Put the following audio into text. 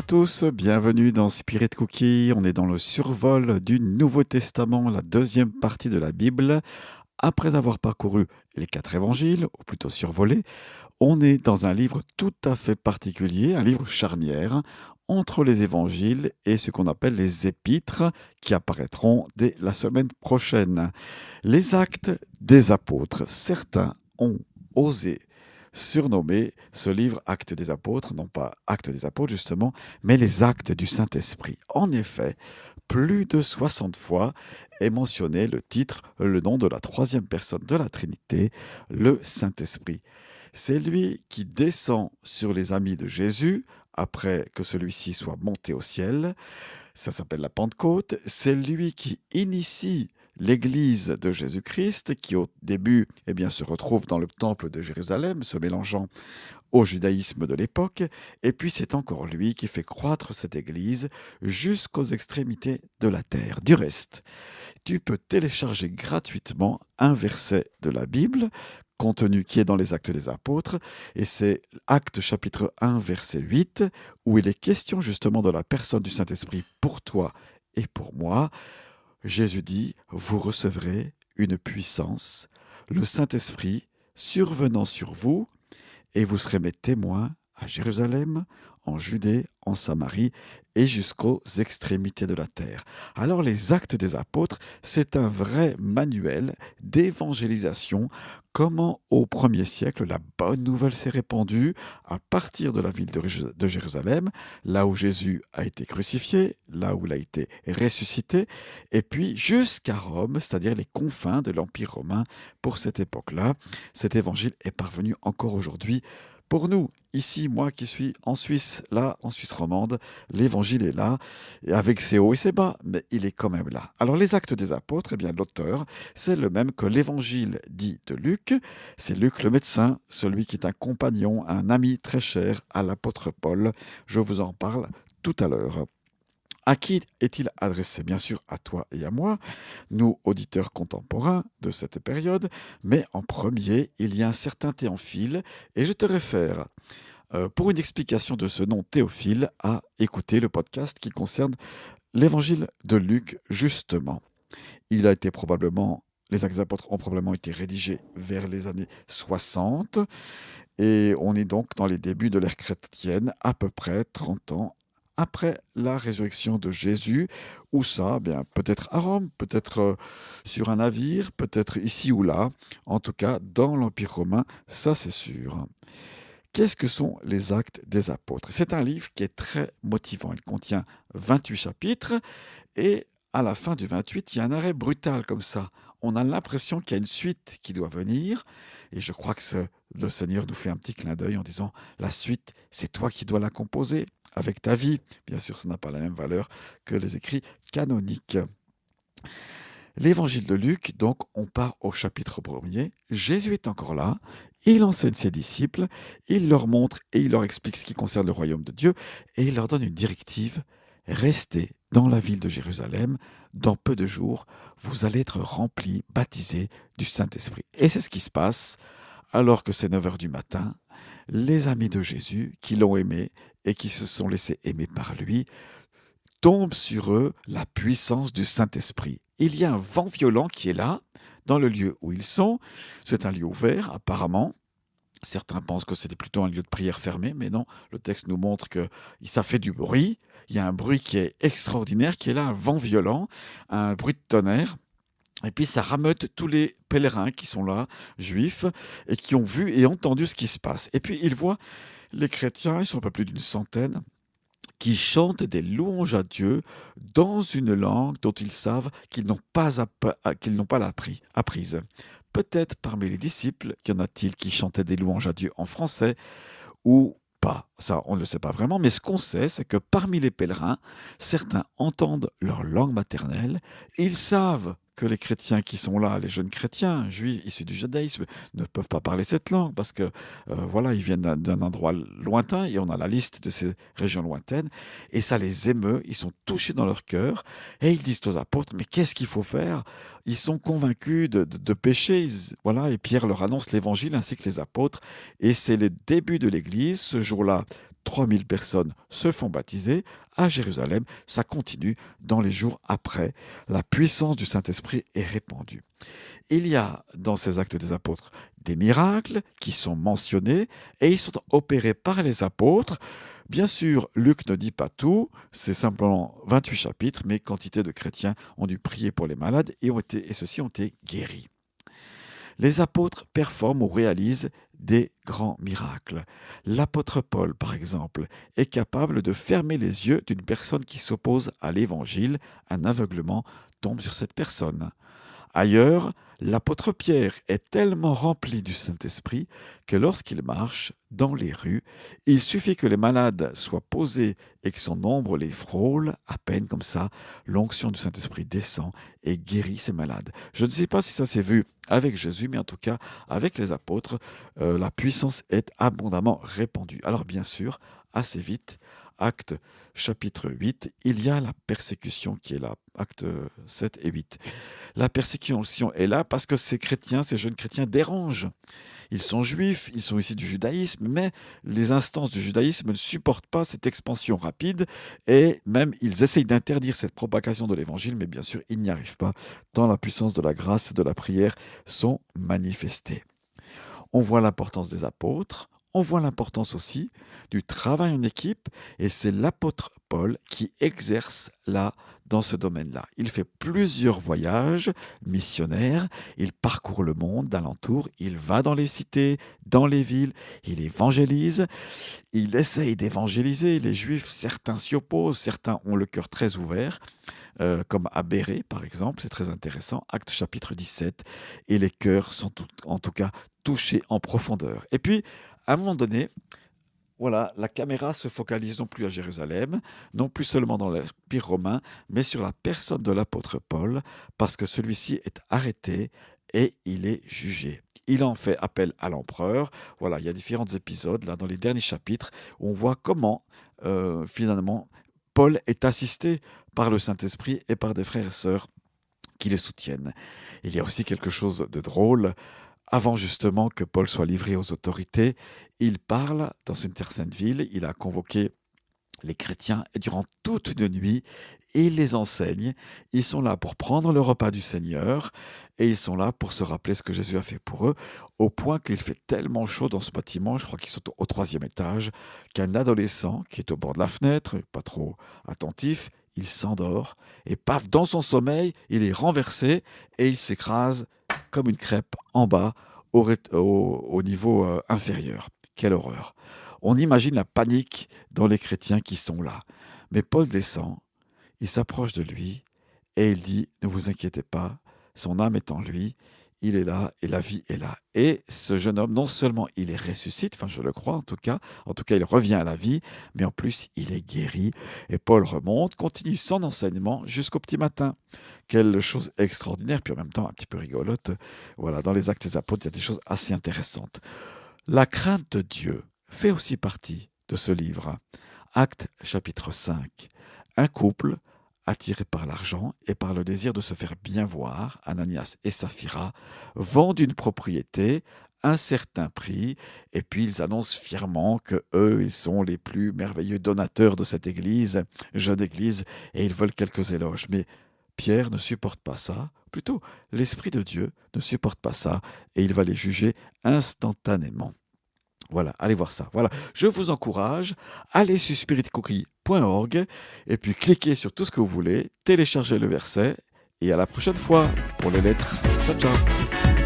tous, bienvenue dans Spirit Cookie. On est dans le survol du Nouveau Testament, la deuxième partie de la Bible. Après avoir parcouru les 4 évangiles, ou plutôt survolé, on est dans un livre tout à fait particulier, un livre charnière entre les évangiles et ce qu'on appelle les épîtres qui apparaîtront dès la semaine prochaine. Les actes des apôtres, certains ont osé surnommer ce livre Actes des apôtres, non pas Actes des apôtres justement, mais les actes du Saint-Esprit. En effet, plus de 60 fois est mentionné le titre, le nom de la troisième personne de la Trinité, le Saint-Esprit. C'est lui qui descend sur les amis de Jésus après que celui-ci soit monté au ciel. Ça s'appelle la Pentecôte. C'est lui qui initie l'Église de Jésus-Christ, qui au début se retrouve dans le temple de Jérusalem, se mélangeant au judaïsme de l'époque. Et puis c'est encore lui qui fait croître cette Église jusqu'aux extrémités de la terre. Du reste, tu peux télécharger gratuitement un verset de la Bible, contenu qui est dans les Actes des Apôtres, et c'est Actes chapitre 1, verset 8, où il est question justement de la personne du Saint-Esprit pour toi et pour moi. Jésus dit, vous recevrez une puissance, le Saint-Esprit survenant sur vous, et vous serez mes témoins à Jérusalem, en Judée, en Samarie et jusqu'aux extrémités de la terre. Alors les Actes des Apôtres, c'est un vrai manuel d'évangélisation. Comment au 1er siècle la bonne nouvelle s'est répandue à partir de la ville de Jérusalem, là où Jésus a été crucifié, là où il a été ressuscité, et puis jusqu'à Rome, c'est-à-dire les confins de l'Empire romain. Pour cette époque-là, cet évangile est parvenu encore aujourd'hui. Pour nous, ici, moi qui suis en Suisse, là, en Suisse romande, l'évangile est là, et avec ses hauts et ses bas, mais il est quand même là. Alors les Actes des Apôtres, l'auteur, c'est le même que l'évangile dit de Luc. C'est Luc le médecin, celui qui est un compagnon, un ami très cher à l'apôtre Paul. Je vous en parle tout à l'heure. À qui est-il adressé? Bien sûr, à toi et à moi, nous, auditeurs contemporains de cette période, mais en premier, il y a un certain Théophile, et je te réfère, pour une explication de ce nom Théophile, à écouter le podcast qui concerne l'évangile de Luc, justement. Il a été probablement, les Actes des Apôtres ont probablement été rédigés vers les années 60, et on est donc dans les débuts de l'ère chrétienne, à peu près 30 ans après la résurrection de Jésus. Où ça? Peut-être à Rome, peut-être sur un navire, peut-être ici ou là. En tout cas, dans l'Empire romain, ça c'est sûr. Qu'est-ce que sont les Actes des Apôtres? C'est un livre qui est très motivant. Il contient 28 chapitres et à la fin du 28, il y a un arrêt brutal comme ça. On a l'impression qu'il y a une suite qui doit venir et je crois que le Seigneur nous fait un petit clin d'œil en disant la suite, c'est toi qui dois la composer avec ta vie. Bien sûr, ça n'a pas la même valeur que les écrits canoniques. L'évangile de Luc, donc, on part au chapitre 1er. Jésus est encore là, il enseigne ses disciples, il leur montre et il leur explique ce qui concerne le royaume de Dieu et il leur donne une directive. Restez dans la ville de Jérusalem, dans peu de jours, vous allez être remplis, baptisés du Saint-Esprit. Et c'est ce qui se passe alors que c'est 9 heures du matin. Les amis de Jésus, qui l'ont aimé et qui se sont laissés aimer par lui, tombent sur eux la puissance du Saint-Esprit. Il y a un vent violent qui est là, dans le lieu où ils sont. C'est un lieu ouvert, apparemment. Certains pensent que c'était plutôt un lieu de prière fermé, mais non, le texte nous montre que ça fait du bruit. Il y a un bruit qui est extraordinaire, qui est là, un vent violent, un bruit de tonnerre. Et puis ça rameute tous les pèlerins qui sont là, juifs, et qui ont vu et entendu ce qui se passe. Et puis ils voient les chrétiens, ils sont un peu plus d'une centaine, qui chantent des louanges à Dieu dans une langue dont ils savent qu'ils n'ont pas apprise. Peut-être parmi les disciples, y en a-t-il qui chantaient des louanges à Dieu en français ou pas. Ça, on ne le sait pas vraiment, mais ce qu'on sait, c'est que parmi les pèlerins, certains entendent leur langue maternelle, ils savent que les chrétiens qui sont là, les jeunes chrétiens, juifs issus du judaïsme, ne peuvent pas parler cette langue parce que ils viennent d'un endroit lointain et on a la liste de ces régions lointaines et ça les émeut, ils sont touchés dans leur cœur et ils disent aux apôtres, mais qu'est-ce qu'il faut faire? Ils sont convaincus de péché, et Pierre leur annonce l'évangile ainsi que les apôtres et c'est le début de l'église. Ce jour-là, 3000 personnes se font baptiser à Jérusalem. Ça continue dans les jours après. La puissance du Saint-Esprit est répandue. Il y a dans ces actes des apôtres des miracles qui sont mentionnés et ils sont opérés par les apôtres. Bien sûr, Luc ne dit pas tout, c'est simplement 28 chapitres, mais quantité de chrétiens ont dû prier pour les malades et ceux-ci ont été guéris. Les apôtres performent ou réalisent des grands miracles. L'apôtre Paul, par exemple, est capable de fermer les yeux d'une personne qui s'oppose à l'évangile. Un aveuglement tombe sur cette personne. Ailleurs, l'apôtre Pierre est tellement rempli du Saint-Esprit que lorsqu'il marche dans les rues, il suffit que les malades soient posés et que son ombre les frôle, à peine comme ça, l'onction du Saint-Esprit descend et guérit ces malades. Je ne sais pas si ça s'est vu avec Jésus, mais en tout cas, avec les apôtres, la puissance est abondamment répandue. Alors bien sûr, assez vite, Acte chapitre 8, il y a la persécution qui est là, actes 7 et 8. La persécution est là parce que ces chrétiens, ces jeunes chrétiens dérangent. Ils sont juifs, ils sont issus du judaïsme, mais les instances du judaïsme ne supportent pas cette expansion rapide et même ils essayent d'interdire cette propagation de l'évangile, mais bien sûr, ils n'y arrivent pas, tant la puissance de la grâce et de la prière sont manifestées. On voit l'importance des apôtres, on voit l'importance aussi du travail en équipe, et c'est l'apôtre Paul qui exerce là, dans ce domaine-là. Il fait plusieurs voyages missionnaires, il parcourt le monde d'alentour, il va dans les cités, dans les villes, il évangélise, il essaye d'évangéliser. Les Juifs, certains s'y opposent, certains ont le cœur très ouvert, comme à Bérée par exemple, c'est très intéressant, Acte chapitre 17, et les cœurs sont en tout cas touchés en profondeur. Et puis, à un moment donné, voilà, la caméra se focalise non plus à Jérusalem, non plus seulement dans l'Empire romain, mais sur la personne de l'apôtre Paul, parce que celui-ci est arrêté et il est jugé. Il en fait appel à l'empereur. Voilà, il y a différents épisodes là dans les derniers chapitres où on voit comment finalement Paul est assisté par le Saint-Esprit et par des frères et sœurs qui le soutiennent. Il y a aussi quelque chose de drôle. Avant justement que Paul soit livré aux autorités, il parle dans une certaine ville, il a convoqué les chrétiens et durant toute une nuit, il les enseigne. Ils sont là pour prendre le repas du Seigneur et ils sont là pour se rappeler ce que Jésus a fait pour eux, au point qu'il fait tellement chaud dans ce bâtiment, je crois qu'ils sont au 3e étage, qu'un adolescent qui est au bord de la fenêtre, pas trop attentif, il s'endort et paf, dans son sommeil, il est renversé et il s'écrase comme une crêpe en bas au niveau inférieur. Quelle horreur! On imagine la panique dans les chrétiens qui sont là. Mais Paul descend, il s'approche de lui et il dit « Ne vous inquiétez pas, son âme est en lui, il est là et la vie est là. » Et ce jeune homme, non seulement il est ressuscite, enfin je le crois en tout cas il revient à la vie, mais en plus il est guéri. Et Paul remonte, continue son enseignement jusqu'au petit matin. Quelle chose extraordinaire, puis en même temps un petit peu rigolote. Voilà, dans les Actes des Apôtres, il y a des choses assez intéressantes. La crainte de Dieu fait aussi partie de ce livre. Actes chapitre 5. Un couple attiré par l'argent et par le désir de se faire bien voir, Ananias et Saphira, vendent une propriété, un certain prix, et puis ils annoncent fièrement que eux, ils sont les plus merveilleux donateurs de cette église, jeune église, et ils veulent quelques éloges. Mais Pierre ne supporte pas ça, plutôt l'Esprit de Dieu ne supporte pas ça, et il va les juger instantanément. Voilà, allez voir ça. Voilà, je vous encourage, allez sur spiritcookie.org et puis cliquez sur tout ce que vous voulez, téléchargez le verset et à la prochaine fois pour les lettres. Ciao, ciao.